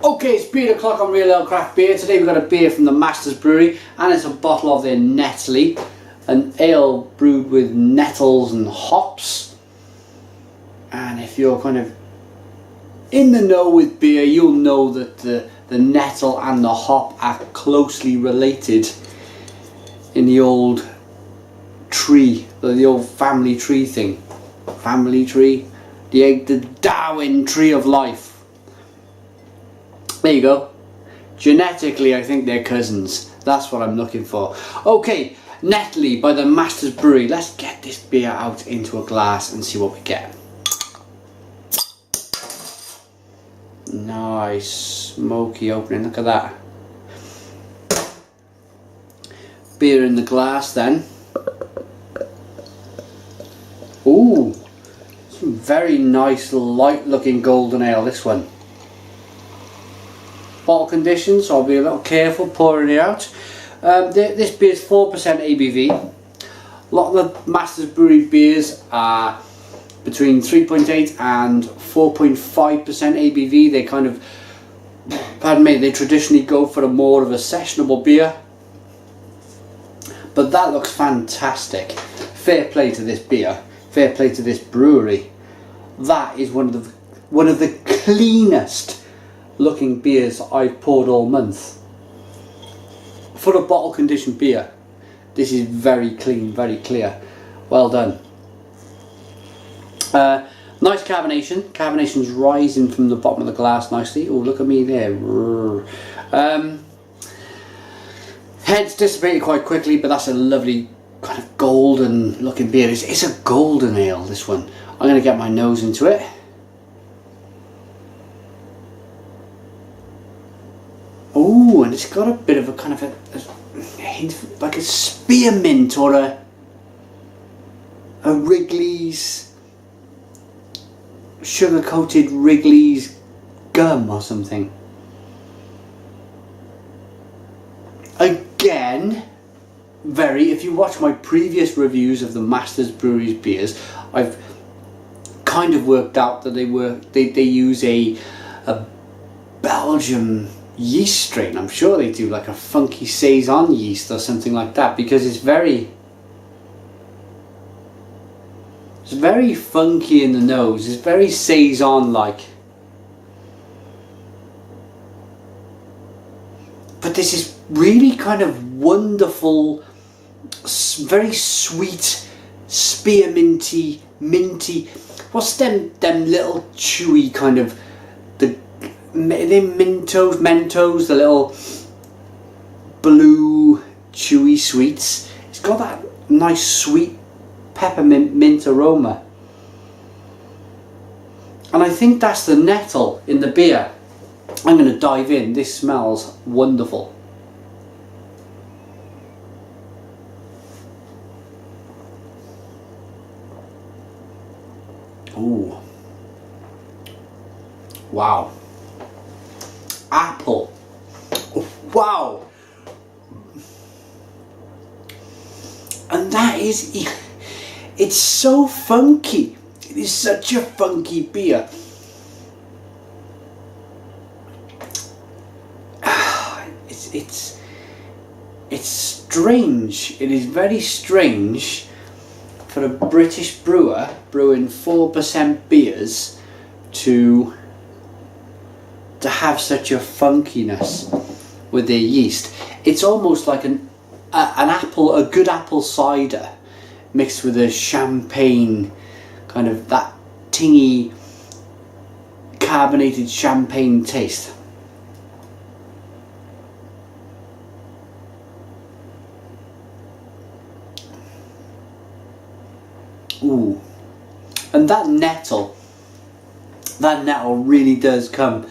Okay, it's beer o'clock on Real Ale Craft Beer. Today we've got a beer from the Masters Brewery, and it's a bottle of their Netley, an ale brewed with nettles and hops. And if you're kind of in the know with beer, you'll know that the nettle and the hop are closely related in the old tree, the old family tree thing. Family tree, the Darwin tree of life. There you go. Genetically, I think they're cousins. That's what I'm looking for. Okay, Netley by the Masters Brewery. Let's get this beer out into a glass and see what we get. Nice, smoky opening. Look at that. Beer in the glass then. Ooh, some very nice light looking golden ale, this one. Bottle condition, so I'll be a little careful pouring it out. This beer is 4% ABV. A lot of the Masters Brewery beers are between 3.8 and 4.5% ABV. They kind of, pardon me, they traditionally go for a more of a sessionable beer. But that looks fantastic. Fair play to this beer. Fair play to this brewery. That is one of the cleanest looking beers I've poured all month. For a bottle conditioned beer, this is very clean, very clear. Well done. Nice carbonation. Carbonation's rising from the bottom of the glass nicely. Oh, look at me there. Head's dissipated quite quickly, but that's a lovely kind of golden looking beer. It's a golden ale, this one. I'm going to get my nose into it. Oh, and it's got a bit of a kind of a hint, like a spearmint or a Wrigley's, sugar-coated Wrigley's gum or something. Again, if you watch my previous reviews of the Masters Brewery's beers, I've kind of worked out that they use a Belgian yeast strain. I'm sure they do like a funky saison yeast or something like that, because it's very funky in the nose. It's very saison like. But this is really kind of wonderful, very sweet, spearminty, minty. What's them little chewy kind of, the Mentos, the little blue chewy sweets. It's got that nice sweet peppermint mint aroma. And I think that's the nettle in the beer. I'm going to dive in. This smells wonderful. Ooh. Wow. Apple. Wow. And that is, it's so funky. It is such a funky beer. It's strange. It is very strange for a British brewer brewing 4% beers to have such a funkiness with their yeast. It's almost like a good apple cider mixed with a champagne, kind of that tingy carbonated champagne taste. Ooh, and that nettle really does come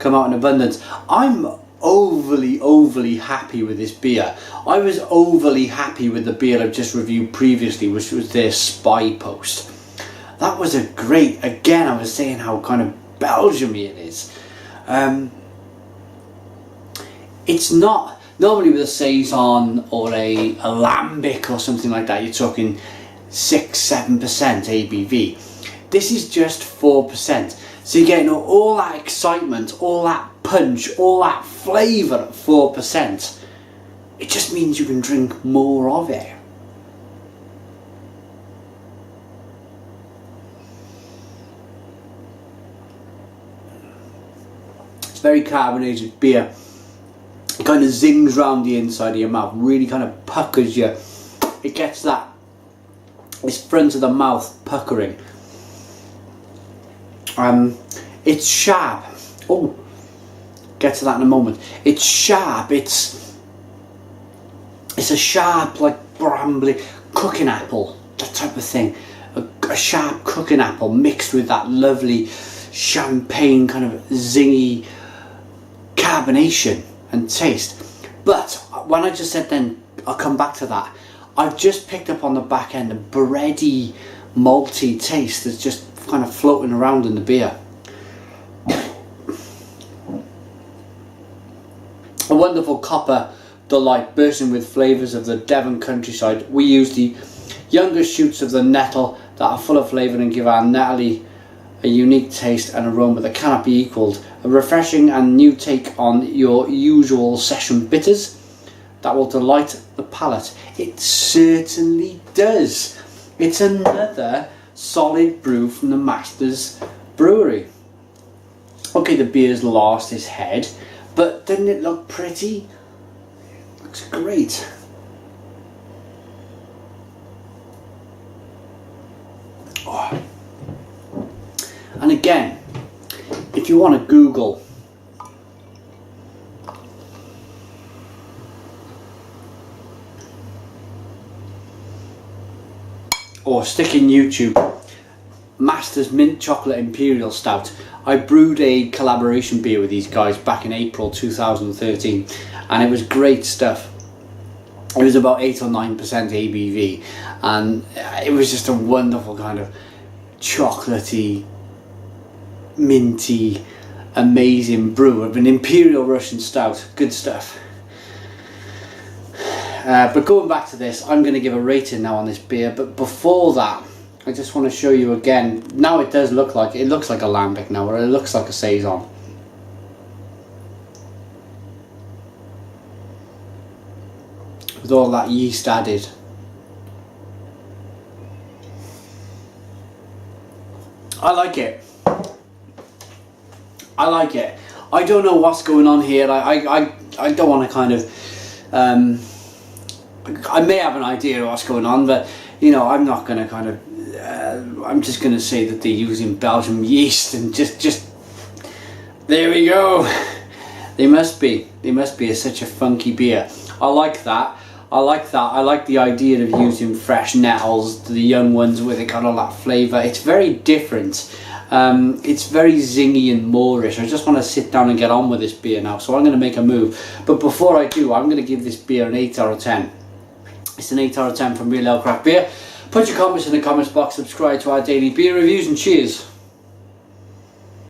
out in abundance. I'm overly happy with this beer. I was overly happy with the beer I've just reviewed previously, which was their Spy Post. That was a great, again, I was saying how kind of Belgium-y it is. It's not, normally with a Saison or a Lambic or something like that, you're talking 6-7% ABV. This is just 4%. So you're getting all that excitement, all that punch, all that flavour at 4%. It just means you can drink more of it. It's very carbonated beer. It kind of zings round the inside of your mouth, really kind of puckers you. It gets that, this front of the mouth puckering. It's sharp. Oh, get to that in a moment. It's sharp. It's a sharp, like brambly cooking apple, that type of thing. A sharp cooking apple mixed with that lovely champagne kind of zingy carbonation and taste. But when I just said then, I'll come back to that. I've just picked up on the back end a bready, malty taste that's just kind of floating around in the beer. A wonderful copper delight bursting with flavours of the Devon countryside. We use the younger shoots of the nettle that are full of flavour and give our Natalie a unique taste and aroma that cannot be equalled. A refreshing and new take on your usual session bitters that will delight the palate. It certainly does. It's another solid brew from the Masters Brewery. Okay, the beer's lost its head, but doesn't it look pretty? Looks great. Oh. And again, if you want to Google or stick in YouTube Masters Mint Chocolate Imperial Stout. I brewed a collaboration beer with these guys back in April 2013 and it was great stuff. It was about 8 or 9% ABV and it was just a wonderful kind of chocolatey, minty, amazing brew of an Imperial Russian Stout. Good stuff. But going back to this, I'm going to give a rating now on this beer, but before that I just want to show you again. Now it does look like, it looks like a lambic now, or it looks like a saison. With all that yeast added. I like it. I like it. I don't know what's going on here. I don't want to kind of I may have an idea of what's going on, but you know, I'm not going to kind of I'm just going to say that they're using Belgian yeast and just there we go. They must be such a funky beer. I like that. I like the idea of using fresh nettles, the young ones with it got all that flavour. It's very different. It's very zingy and moreish. I just want to sit down and get on with this beer now, so I'm going to make a move. But before I do, I'm going to give this beer an 8 out of 10. It's an 8 out of 10 from Real Ale Craft Beer. Put your comments in the comments box, subscribe to our daily beer reviews, and cheers.